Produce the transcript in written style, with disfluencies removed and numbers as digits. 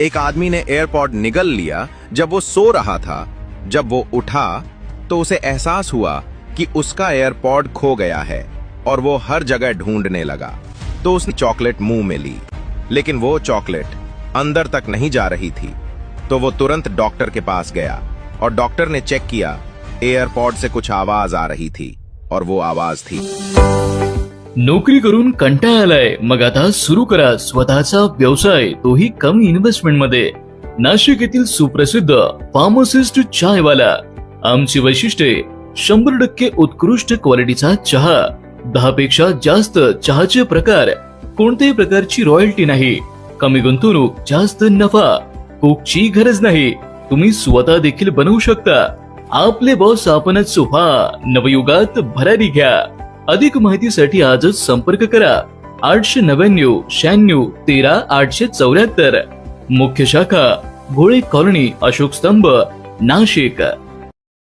एक आदमी ने एयरपॉड निगल लिया जब वो सो रहा था। जब वो उठा तो उसे एहसास हुआ कि उसका एयरपॉड खो गया है और वो हर जगह ढूंढने लगा। तो उसने चॉकलेट मुंह में ली, लेकिन वो चॉकलेट अंदर तक नहीं जा रही थी। तो वो तुरंत डॉक्टर के पास गया और डॉक्टर ने चेक किया। एयरपॉड से कुछ आवाज आ रही थी और वो आवाज थी, नोकरी करून कंटाळा आलाय, मग आता सुरू करा स्वतःचा व्यवसाय, तोही कमी इन्व्हेस्टमेंट मध्ये। नाशिक येथील सुप्रसिद्ध फार्मासिस्ट चायवाला। आमची वैशिष्ट्ये 100% उत्कृष्ट क्वालिटीचा चहा, 10 पेक्षा जास्त चहाचे प्रकार, कोणत्याही प्रकारची रॉयल्टी नाही, कमी गुंतवणूक जास्त नफा, कुकची गरज नाही, तुम्ही स्वतः देखील बनवू शकता। आपले बॉस आपणच व्हा, नवयुगात भरारी घ्या। अधिक माहितीसाठी आजच संपर्क करा 899 96 13 874। मुख्य शाखा भोळे कॉलनी, अशोक स्तंभ, नाशिक।